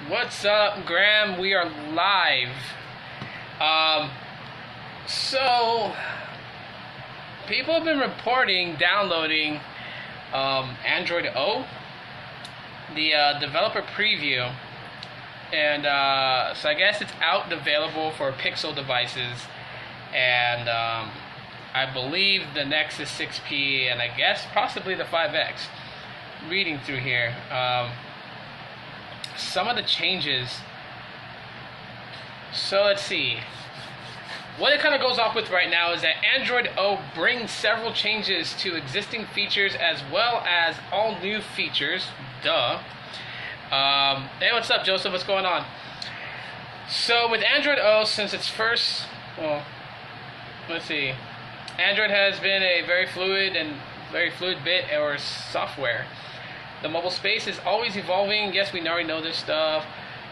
What's up, Graham? We are live. So people have been reporting downloading Android O, the developer preview, and so I guess it's out and available for Pixel devices, and I believe the Nexus 6P, and I guess possibly the 5X. Reading through here. Some of the changes. So let's see. What it kind of goes off with right now is that Android O brings several changes to existing features as well as all new features. Duh. Hey, what's up, Joseph? What's going on? So with Android O, since its first, well, let's see. Android has been a very fluid bit or software. The mobile space is always evolving. Yes, we already know this stuff.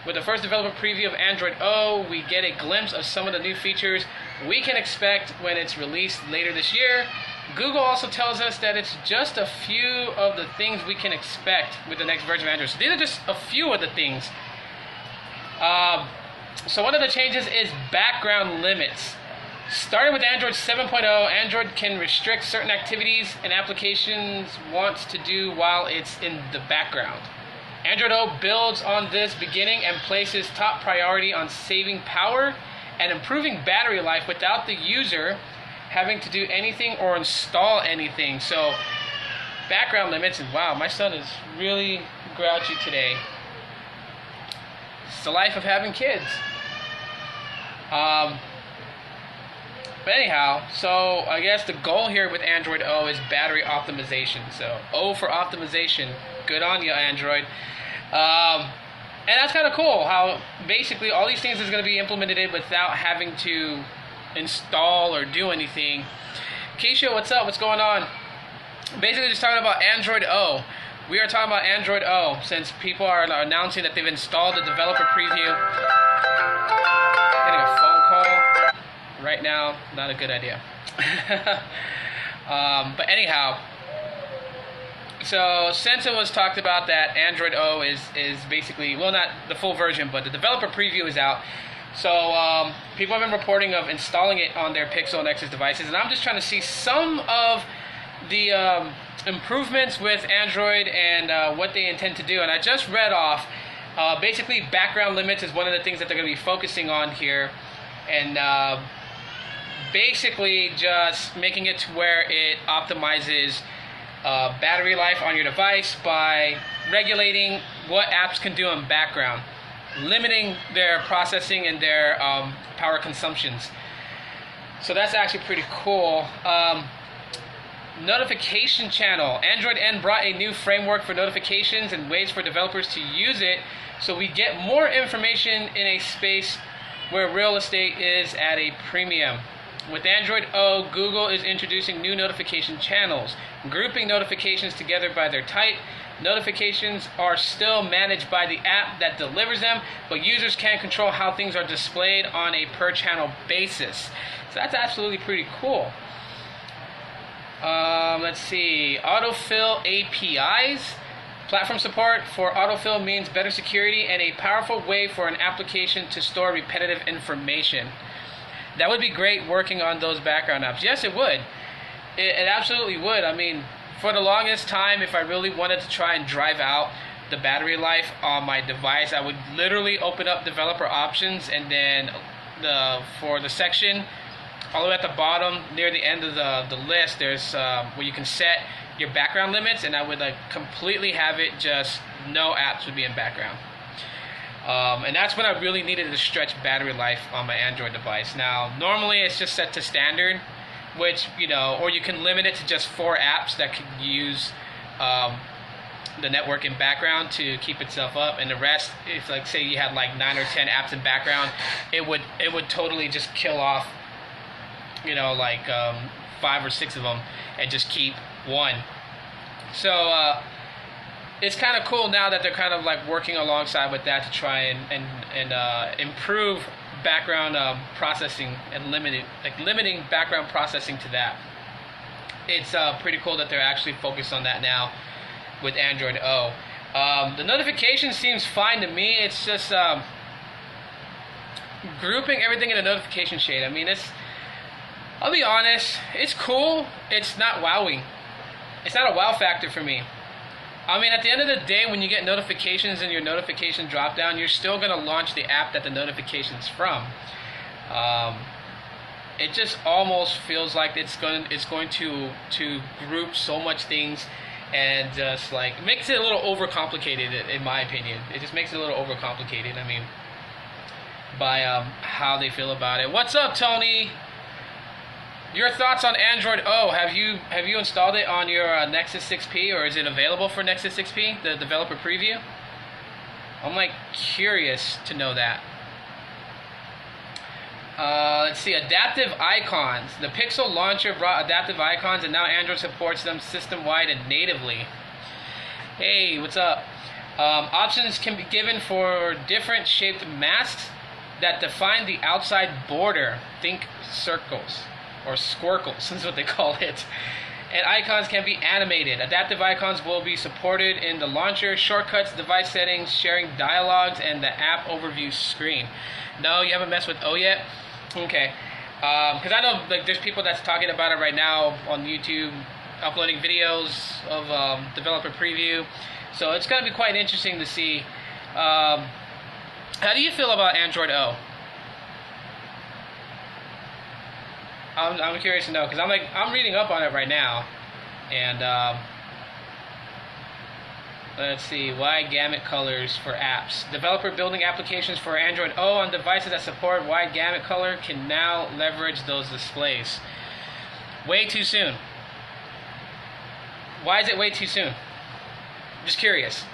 With the first developer preview of Android O, we get a glimpse of some of the new features we can expect when it's released later this year. Google also tells us that it's just a few of the things we can expect with the next version of Android. So these are just a few of the things. So one of the changes is background limits. Starting with Android 7.0, Android can restrict certain activities and applications wants to do while it's in the background. Android O builds on this beginning and places top priority on saving power and improving battery life without the user having to do anything or install anything. So background limits, and wow, my son is really grouchy today. It's the life of having kids. But anyhow, so I guess the goal here with Android O is battery optimization. So O for optimization. Good on you, Android. And that's kind of cool how basically all these things is going to be implemented without having to install or do anything. Keisha, what's up? What's going on? Basically just talking about Android O. We are talking about Android O since people are announcing that they've installed the developer preview. Getting a phone call right now, not a good idea. But anyhow, so since it was talked about that Android O is basically, well, not the full version, but the developer preview is out. So people have been reporting of installing it on their Pixel and Nexus devices, and I'm just trying to see some of the improvements with Android and what they intend to do. And I just read off, basically background limits is one of the things that they're going to be focusing on here, and basically just making it to where it optimizes battery life on your device by regulating what apps can do in background, limiting their processing and their power consumptions. So that's actually pretty cool. Notification channel. Android N brought a new framework for notifications and ways for developers to use it, so we get more information in a space where real estate is at a premium. With Android O, Google is introducing new notification channels, grouping notifications together by their type. Notifications are still managed by the app that delivers them, but users can control how things are displayed on a per-channel basis. So that's absolutely pretty cool. Let's see. Autofill APIs. Platform support for autofill means better security and a powerful way for an application to store repetitive information. That would be great working on those background apps. Yes, it would. It absolutely would. I mean, for the longest time, if I really wanted to try and drive out the battery life on my device, I would literally open up developer options, and then for the section all the way at the bottom near the end of the list, there's where you can set your background limits, and I would completely have it just no apps would be in background. And that's when I really needed to stretch battery life on my Android device. Now, normally it's just set to standard, which, or you can limit it to just 4 apps that can use the network in background to keep itself up, and the rest, if say you had 9 or 10 apps in background, it would totally just kill off, 5 or 6 of them and just keep one. So it's kind of cool now that they're kind of working alongside with that to try and improve background processing and limiting background processing to that. It's pretty cool that they're actually focused on that now with Android O. The notification seems fine to me. It's just grouping everything in a notification shade. I mean, I'll be honest, it's cool. It's not wowing. It's not a wow factor for me. I mean, at the end of the day, when you get notifications in your notification drop down, you're still going to launch the app that the notification's from. It just almost feels like it's going to group so much things, and just like makes it a little overcomplicated, in my opinion. It just makes it a little overcomplicated. I mean, by how they feel about it. What's up, Tony? Your thoughts on Android O? Have you installed it on your Nexus 6P, or is it available for Nexus 6P, the developer preview? I'm like curious to know that. Let's see, adaptive icons. The Pixel launcher brought adaptive icons, and now Android supports them system-wide and natively. Hey, what's up? Options can be given for different shaped masks that define the outside border. Think circles. Or squircles, is what they call it. And icons can be animated. Adaptive icons will be supported in the launcher, shortcuts, device settings, sharing dialogues, and the app overview screen. No, you haven't messed with O yet? Okay. Because I know like there's people that's talking about it right now on YouTube, uploading videos of developer preview. So it's going to be quite interesting to see. How do you feel about Android O? I'm curious to know, because I'm reading up on it right now, and let's see, wide gamut colors for apps. Developer building applications for Android O on devices that support wide gamut color can now leverage those displays. Way too soon. Why is it way too soon? Just curious.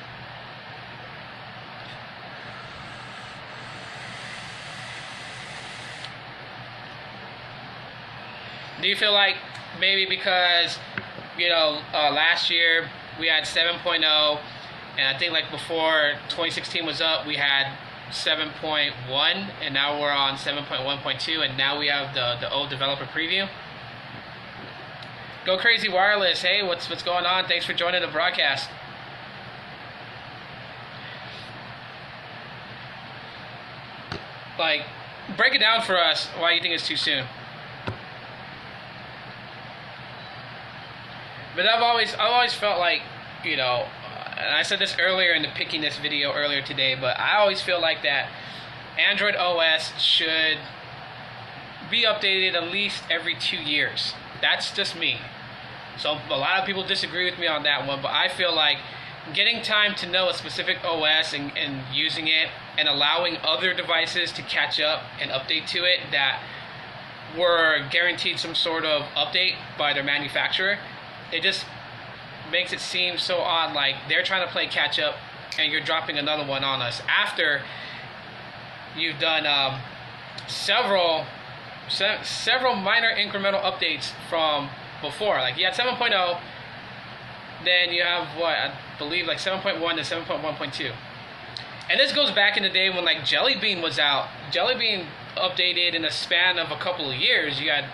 Do you feel like maybe because, last year we had 7.0, and I think like before 2016 was up, we had 7.1, and now we're on 7.1.2, and now we have the O developer preview? Go Crazy Wireless, hey, what's going on? Thanks for joining the broadcast. Like, break it down for us why you think it's too soon. But I've always felt like, and I said this earlier in the picking this video earlier today, but I always feel like that Android OS should be updated at least every 2 years. That's just me. So a lot of people disagree with me on that one, but I feel like getting time to know a specific OS and using it and allowing other devices to catch up and update to it that were guaranteed some sort of update by their manufacturer, it just makes it seem so odd, like they're trying to play catch up and you're dropping another one on us after you've done several minor incremental updates from before. Like you had 7.0, then you have I believe like 7.1 to 7.1.2. And this goes back in the day when like Jelly Bean was out. Jelly Bean updated in a span of a couple of years. You had,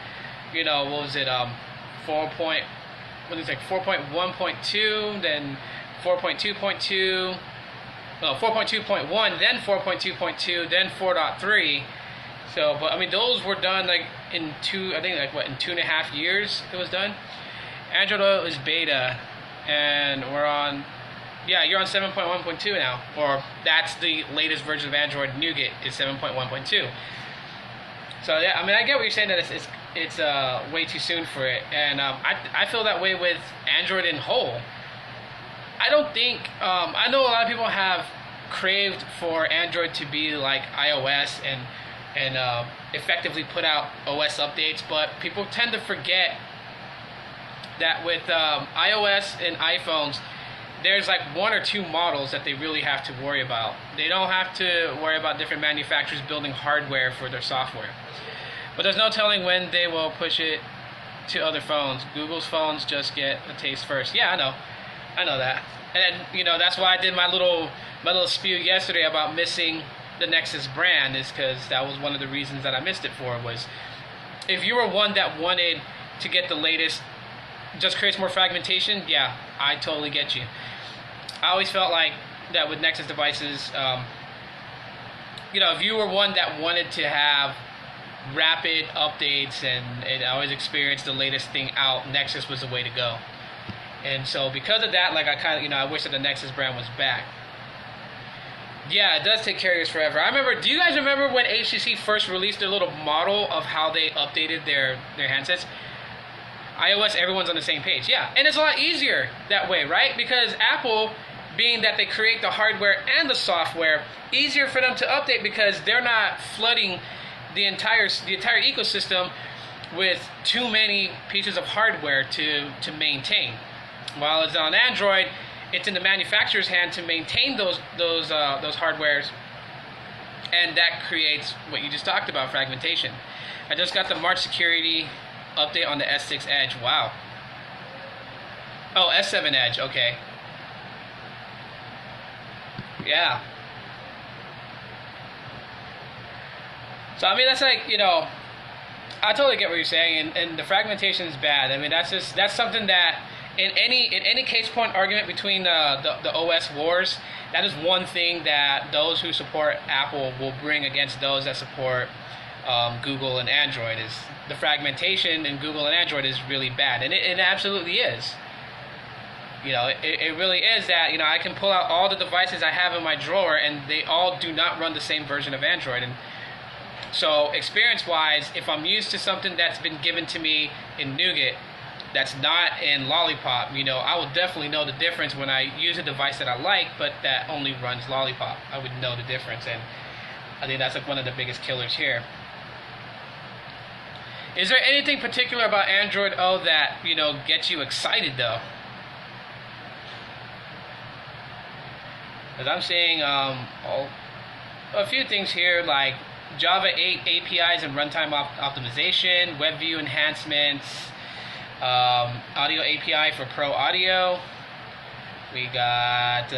what was it, 4.1.2, then 4.2.2, no, 4.2.1, then 4.2.2, then 4.3. So, but I mean, those were done like in in 2.5 years it was done. Android O is beta, and we're on, you're on 7.1.2 now, or that's the latest version of Android Nougat is 7.1.2. So yeah, I mean, I get what you're saying, that it's way too soon for it, and I feel that way with Android in whole. I don't think I know a lot of people have craved for Android to be like iOS and effectively put out OS updates, but people tend to forget that with iOS and iPhones, there's like 1 or 2 models that they really have to worry about. They don't have to worry about different manufacturers building hardware for their software. But there's no telling when they will push it to other phones. Google's phones just get a taste first. Yeah, I know that. And that's why I did my little spiel yesterday about missing the Nexus brand, is because that was one of the reasons that I missed it for, was if you were one that wanted to get the latest, just creates more fragmentation, yeah, I totally get you. I always felt like that with Nexus devices, if you were one that wanted to have rapid updates and always experience the latest thing out, Nexus was the way to go. And so because of that, like I wish that the Nexus brand was back. Yeah, it does take carriers forever. Do you guys remember when HTC first released their little model of how they updated their handsets? iOS, everyone's on the same page. Yeah, and it's a lot easier that way, right? Because Apple, being that they create the hardware and the software, easier for them to update because they're not flooding the entire ecosystem with too many pieces of hardware to maintain. While it's on Android, it's in the manufacturer's hand to maintain those hardwares, and that creates what you just talked about, fragmentation. I just got the March security update on the S6 Edge. Wow. Oh, S7 Edge. Okay. Yeah. So I mean, that's like, I totally get what you're saying, and the fragmentation is bad. I mean, that's something that in any case point argument between the OS wars, that is one thing that those who support Apple will bring against those that support Google and Android. Is the fragmentation in Google and Android is really bad, and it absolutely is. It really is that, I can pull out all the devices I have in my drawer and they all do not run the same version of Android. And so experience-wise, if I'm used to something that's been given to me in Nougat that's not in Lollipop, I will definitely know the difference when I use a device that I like, but that only runs Lollipop. I would know the difference, and I think that's like one of the biggest killers here. Is there anything particular about Android O that, gets you excited, though? Because I'm seeing a few things here, like Java 8 APIs and runtime optimization, web view enhancements, audio API for Pro Audio. We got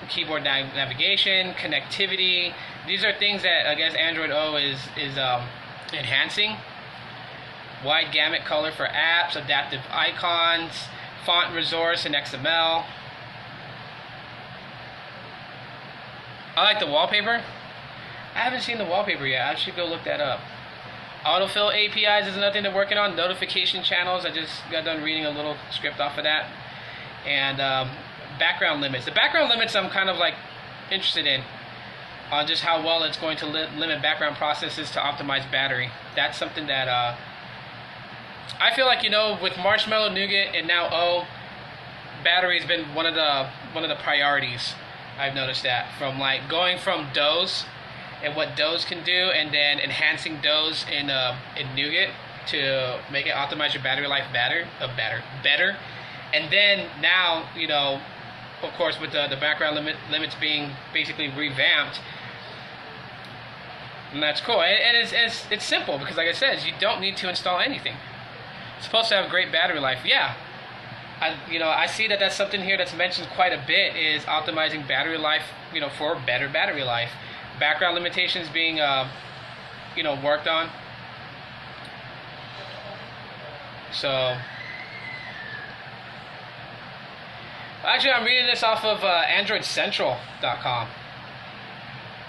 keyboard navigation, connectivity. These are things that I guess Android O is enhancing. Wide gamut color for apps, adaptive icons, font resource in XML. I like the wallpaper. I haven't seen the wallpaper yet. I should go look that up. Autofill APIs is another thing they're working on. Notification channels. I just got done reading a little script off of that. And background limits. The background limits I'm kind of like interested in, on just how well it's going to limit background processes to optimize battery. That's something that I feel like, with Marshmallow, Nougat, and now O, battery has been one of the priorities. I've noticed that, from like going from DOS and what DOS can do, and then enhancing DOS in Nougat to make it optimize your battery life better, and then now, of course, with the background limits being basically revamped, and that's cool. And it's simple because, like I said, you don't need to install anything. It's supposed to have great battery life. Yeah. I see that that's something here that's mentioned quite a bit, is optimizing battery life, for better battery life. Background limitations being, worked on. So, actually, I'm reading this off of AndroidCentral.com.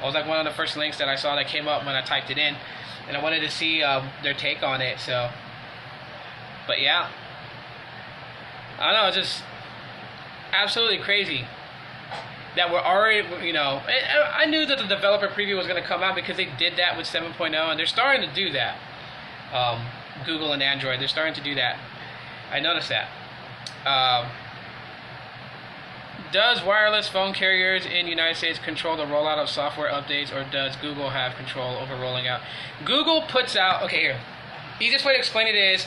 It was like one of the first links that I saw that came up when I typed it in, and I wanted to see their take on it. So, but yeah. I don't know, it's just absolutely crazy that we're already, I knew that the developer preview was going to come out because they did that with 7.0, and they're starting to do that. Google and Android, they're starting to do that. I noticed that. Does wireless phone carriers in the United States control the rollout of software updates, or does Google have control over rolling out? Google puts out, okay, here. Easiest way to explain it is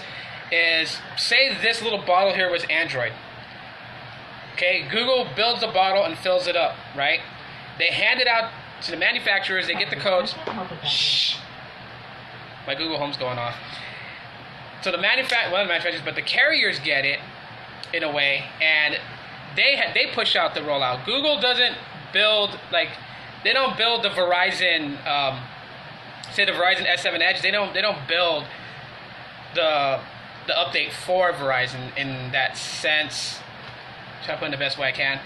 say this little bottle here was Android. Okay, Google builds the bottle and fills it up, right? They hand it out to the manufacturers, they get the codes. Shh. My Google Home's going off. So the manufacturers, but the carriers get it in a way, and they push out the rollout. Google doesn't build, they don't build the Verizon, say the Verizon S7 Edge, they don't build the update for Verizon in that sense. Try to put it in the best way I can.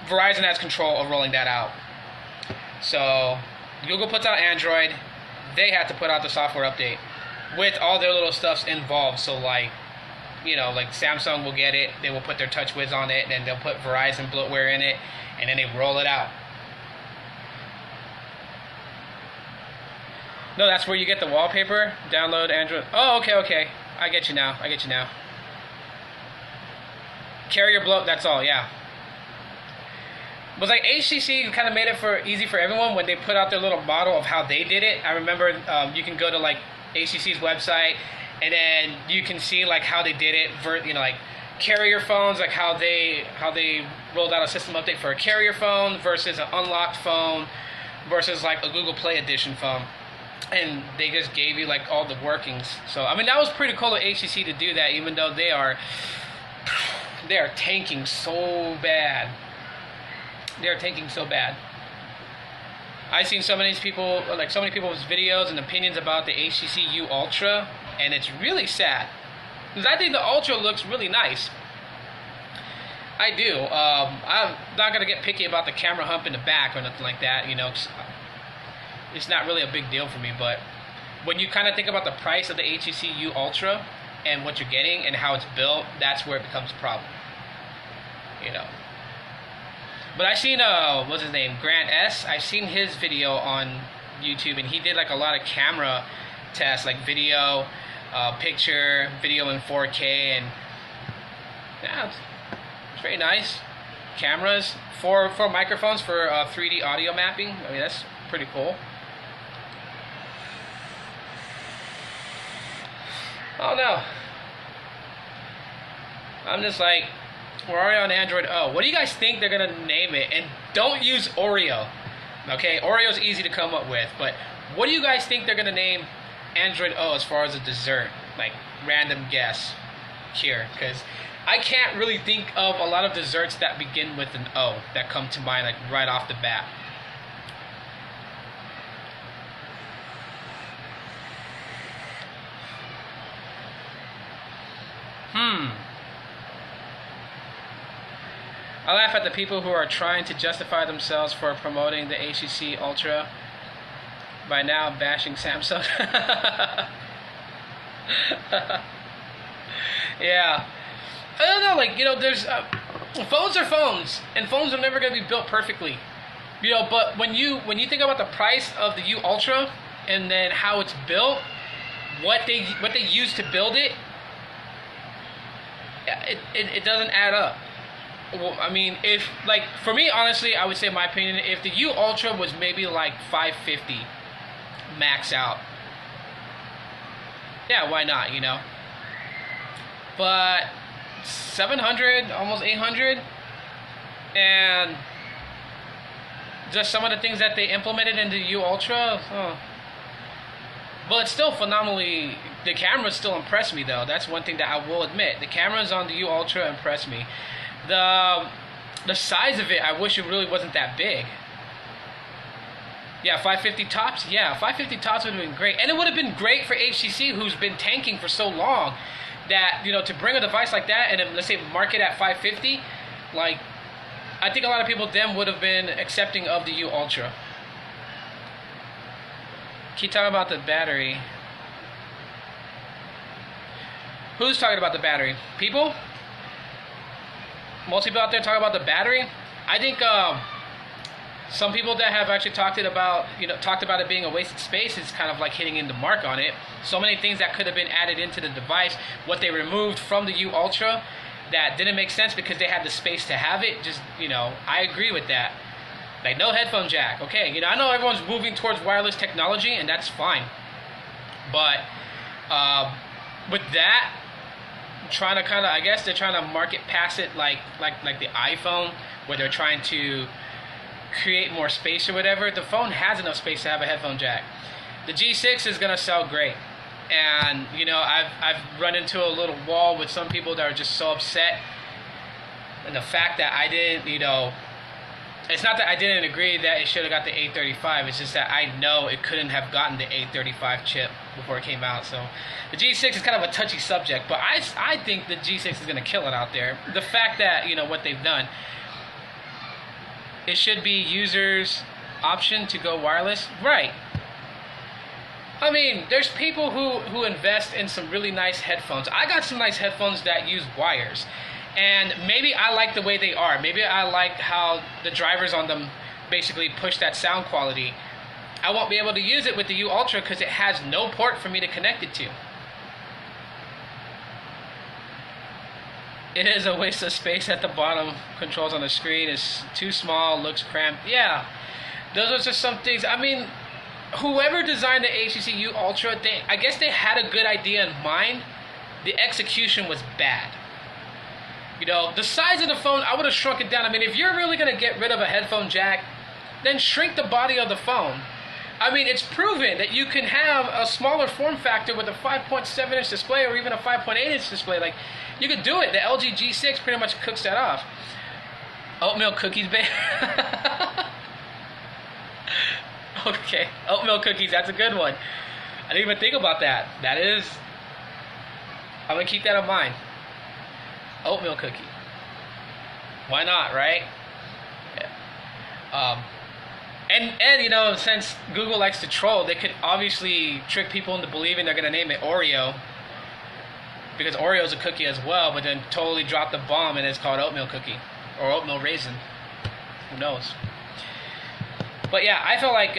Verizon has control of rolling that out. So Google puts out Android. They have to put out the software update with all their little stuffs involved. So like, you know, like Samsung will get it. They will put their TouchWiz on it, and then they'll put Verizon bloatware in it, and then they roll it out. No, that's where you get the wallpaper. Download Android. Oh, okay. I get you now. Carrier bloat, that's all, yeah. It was like HTC kind of made it easy for everyone when they put out their little model of how they did it. I remember you can go to like HTC's website, and then you can see like how they did it, you know, like carrier phones, like how they rolled out a system update for a carrier phone versus an unlocked phone versus like a Google Play Edition phone. And they just gave you like all the workings. So I mean, that was pretty cool of HTC to do that, even though they are tanking so bad. They're tanking so bad. I've seen so many people's videos and opinions about the HTC U Ultra, and it's really sad. Because I think the Ultra looks really nice. I do. I'm not going to get picky about the camera hump in the back or nothing like that, you know. It's not really a big deal for me, but when you kind of think about the price of the HTC U Ultra and what you're getting and how it's built, that's where it becomes a problem, you know. But I seen what's his name, Grant S. I seen his video on YouTube, and he did like a lot of camera tests, like video, picture, video in 4K, and yeah, it's very nice. Cameras, four microphones for 3D audio mapping. I mean, that's pretty cool. Oh no. I'm just like, we're already on Android O. What do you guys think they're going to name it? And don't use Oreo. Okay, Oreo's easy to come up with. But what do you guys think they're going to name Android O as far as a dessert? Like, random guess here. Because I can't really think of a lot of desserts that begin with an O that come to mind like right off the bat. I laugh at the people who are trying to justify themselves for promoting the HTC Ultra by now bashing Samsung. Yeah. I don't know, like, you know, there's phones are phones, and phones are never going to be built perfectly. You know, but when you think about the price of the U Ultra and then how it's built, what they use to build it, it doesn't add up. Well, I mean, if, like, for me, honestly, I would say, in my opinion, if the U Ultra was maybe like $550 max out, yeah, why not, you know? But $700, almost $800, and just some of the things that they implemented in the U Ultra, but it's still phenomenally. The cameras still impress me, though. That's one thing that I will admit. The cameras on the U Ultra impress me. The size of it, I wish it really wasn't that big. Yeah, 550 tops. Yeah, 550 tops would have been great, and it would have been great for HTC, who's been tanking for so long. That, you know, to bring a device like that and then, let's say, market at 550, like, I think a lot of people then would have been accepting of the U Ultra. Keep talking about the battery. Who's talking about the battery? People? Most people out there talk about the battery. I think some people that have actually talked about it being a wasted space is kind of like hitting in the mark on it. So many things that could have been added into the device, what they removed from the U Ultra, that didn't make sense because they had the space to have it. Just, you know, I agree with that. Like, no headphone jack. Okay, you know, I know everyone's moving towards wireless technology, and that's fine. But with that, trying to kind of, I guess they're trying to market past it like the iPhone, where they're trying to create more space or whatever. The phone has enough space to have a headphone jack. The G6 is gonna sell great, and you know, I've run into a little wall with some people that are just so upset, and the fact that I didn't, you know, It's not that I didn't agree that it should have got the 835. It's just that I know it couldn't have gotten the 835 chip before it came out. So the G6 is kind of a touchy subject, but I think the G6 is going to kill it out there. The fact that, you know, what they've done, it should be users' option to go wireless. Right. I mean, there's people who invest in some really nice headphones. I got some nice headphones that use wires. And maybe I like the way they are. Maybe I like how the drivers on them basically push that sound quality. I won't be able to use it with the U Ultra because it has no port for me to connect it to. It is a waste of space at the bottom. Controls on the screen is too small, looks cramped. Yeah, those are just some things. I mean, whoever designed the HTC U Ultra, I guess they had a good idea in mind. The execution was bad. You know, the size of the phone, I would have shrunk it down. I mean, if you're really going to get rid of a headphone jack, then shrink the body of the phone. I mean, it's proven that you can have a smaller form factor with a 5.7-inch display or even a 5.8-inch display. Like, you could do it. The LG G6 pretty much cooks that off. Oatmeal cookies, babe. Okay, oatmeal cookies, that's a good one. I didn't even think about that. That is, I'm going to keep that in mind. Oatmeal cookie. Why not, right? Yeah. And you know, since Google likes to troll, they could obviously trick people into believing they're gonna name it Oreo, because Oreo is a cookie as well, but then totally drop the bomb and it's called oatmeal cookie or oatmeal raisin. Who knows? But yeah, I feel like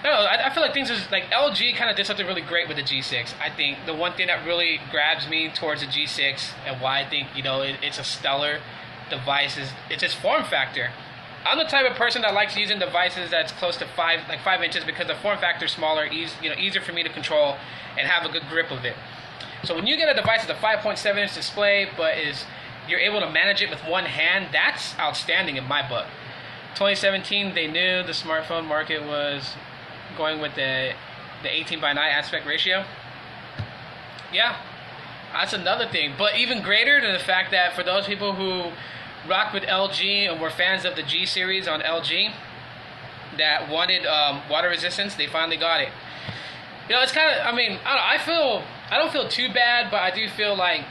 I feel like things is like LG kind of did something really great with the G6. I think the one thing that really grabs me towards the G6 and why I think, you know, it's a stellar device is it's its form factor. I'm the type of person that likes using devices that's close to 5 inches because the form factor is smaller, easier for me to control and have a good grip of it. So when you get a device with a 5.7-inch display, but you're able to manage it with one hand, that's outstanding in my book. 2017, they knew the smartphone market was going with the 18:9 aspect ratio. Yeah, that's another thing. But even greater than the fact that for those people who rocked with LG and were fans of the G series on LG that wanted water resistance, they finally got it. You know, it's kind of, I mean, I don't feel too bad, but I do feel like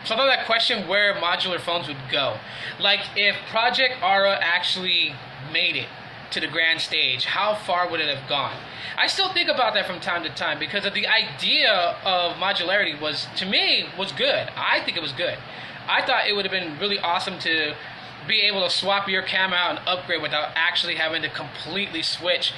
sometimes I question where modular phones would go. Like, if Project Aura actually made it to the grand stage, how far would it have gone? I still think about that from time to time because of the idea of modularity to me was good. I think it was good. I thought it would have been really awesome to be able to swap your camera out and upgrade without actually having to completely switch,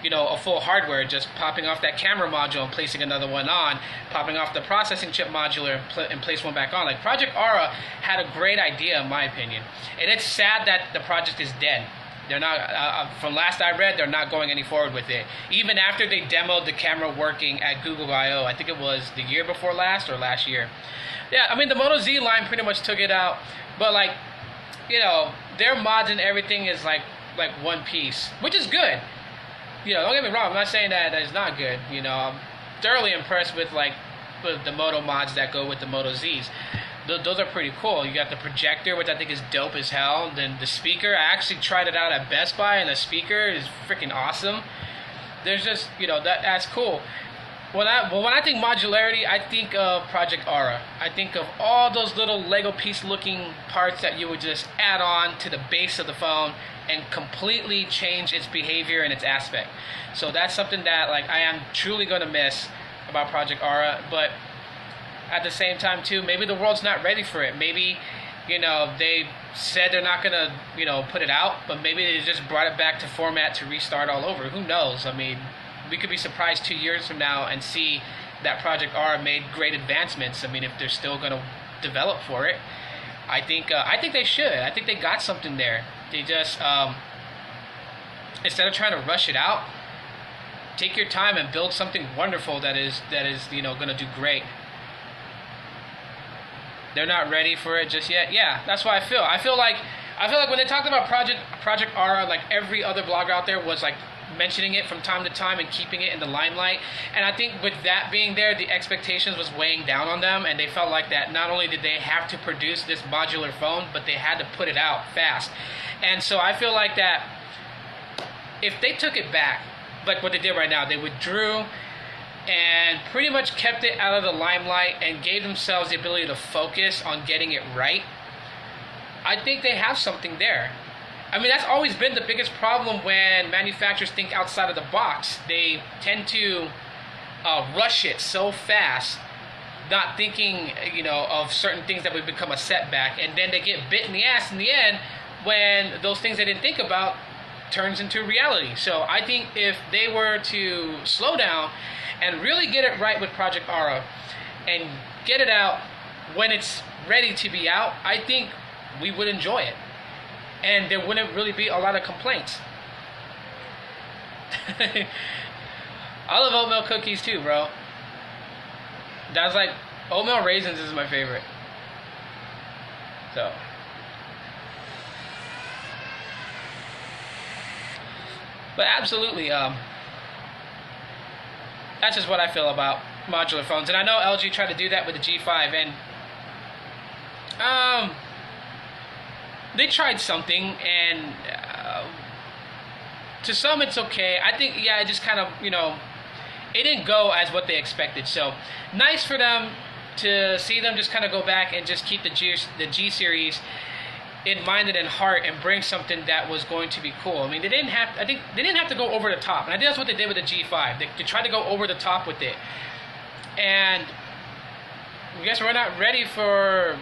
you know, a full hardware, just popping off that camera module and placing another one on, popping off the processing chip modular and place one back on. Like, Project Aura had a great idea in my opinion. And it's sad that the project is dead. They're not, from last I read, they're not going any forward with it. Even after they demoed the camera working at Google I/O, I think it was the year before last or last year. Yeah, I mean, the Moto Z line pretty much took it out, but like, you know, their mods and everything is like one piece, which is good. You know, don't get me wrong, I'm not saying that it's not good. You know, I'm thoroughly impressed with the Moto mods that go with the Moto Zs. Those are pretty cool. You got the projector, which I think is dope as hell. Then the speaker, I actually tried it out at Best Buy, and the speaker is freaking awesome. There's just, you know, that's cool. When I think modularity, I think of Project Aura. I think of all those little Lego piece looking parts that you would just add on to the base of the phone and completely change its behavior and its aspect. So that's something that I am truly going to miss about Project Aura. But at the same time too, maybe the world's not ready for it. Maybe, you know, they said they're not going to, you know, put it out, but maybe they just brought it back to format to restart all over. Who knows? I mean, we could be surprised 2 years from now and see that Project Aura made great advancements. I mean, if they're still going to develop for it, I think they should. I think they got something there. They just instead of trying to rush it out, take your time and build something wonderful that is you know, going to do great. They're not ready for it just yet. Yeah, that's what I feel. I feel like when they talked about Project Aura, like every other blogger out there was like mentioning it from time to time and keeping it in the limelight. And I think with that being there, the expectations was weighing down on them, and they felt like that not only did they have to produce this modular phone, but they had to put it out fast. And so I feel like that if they took it back, like what they did right now, they withdrew and pretty much kept it out of the limelight and gave themselves the ability to focus on getting it right, I think they have something there. I mean, that's always been the biggest problem when manufacturers think outside of the box. They tend to rush it so fast, not thinking, of certain things that would become a setback, and then they get bit in the ass in the end when those things they didn't think about turns into reality. So I think if they were to slow down and really get it right with Project Aura and get it out when it's ready to be out, I think we would enjoy it. And there wouldn't really be a lot of complaints. I love oatmeal cookies too, bro. That's like, oatmeal raisins is my favorite. So. But absolutely, that's just what I feel about modular phones. And I know LG tried to do that with the G5, and they tried something, and to some it's okay. I think, it just kind of, it didn't go as what they expected. So nice for them to see them just kind of go back and just keep the G series in mind and in heart and bring something that was going to be cool. I mean, they didn't have to go over the top, and I think that's what they did with the G5. They tried to go over the top with it, and I guess we're not ready for,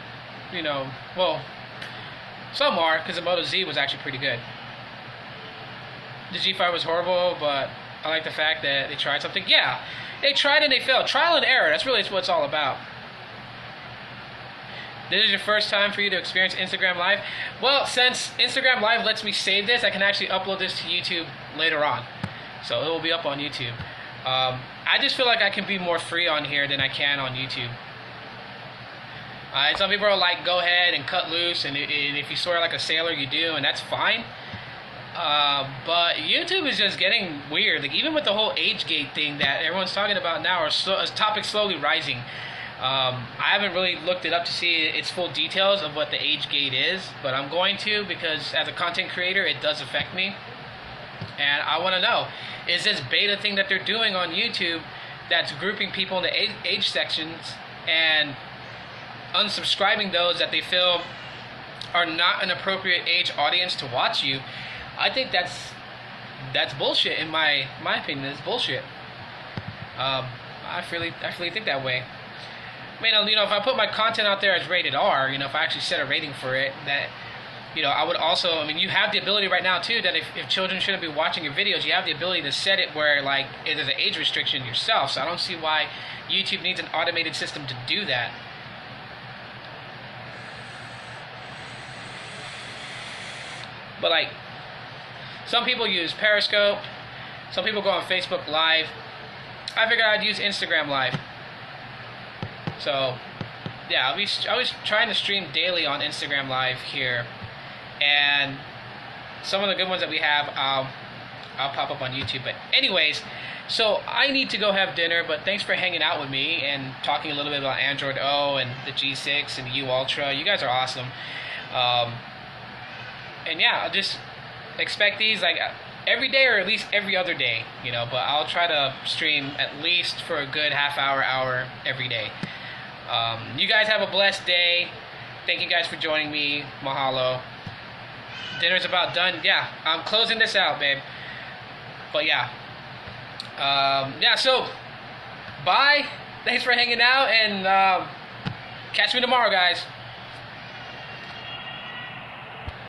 well, some are, because the Moto Z was actually pretty good. The G5 was horrible, but I like the fact that they tried something. Yeah, they tried and they failed. Trial and error, that's really what it's all about. This is your first time for you to experience Instagram Live? Well, since Instagram Live lets me save this, I can actually upload this to YouTube later on. So it will be up on YouTube. I just feel like I can be more free on here than I can on YouTube. Some people are like, go ahead and cut loose, and if you swear like a sailor, you do, and that's fine. But YouTube is just getting weird. Like, even with the whole age gate thing that everyone's talking about now, or topics slowly rising. I haven't really looked it up to see its full details of what the age gate is, but I'm going to, because as a content creator, it does affect me. And I want to know, is this beta thing that they're doing on YouTube that's grouping people into age sections and unsubscribing those that they feel are not an appropriate age audience to watch you? I think that's bullshit. In my opinion, it's bullshit. I really think that way. I mean, if I put my content out there as rated R, if I actually set a rating for it, that, I would also, you have the ability right now too, that if children shouldn't be watching your videos, you have the ability to set it where, like, there's an age restriction yourself. So I don't see why YouTube needs an automated system to do that. But, like, some people use Periscope, some people go on Facebook Live. I figured I'd use Instagram Live. So, yeah, I was trying to stream daily on Instagram Live here, and some of the good ones that we have, I'll pop up on YouTube. But anyways, so I need to go have dinner, but thanks for hanging out with me and talking a little bit about Android O and the G6 and the U Ultra. You guys are awesome. And yeah, I'll just expect these like every day or at least every other day, but I'll try to stream at least for a good half hour every day. You guys have a blessed day. Thank you guys for joining me. Mahalo. Dinner's about done. Yeah, I'm closing this out, babe. But yeah. So bye. Thanks for hanging out, and catch me tomorrow, guys.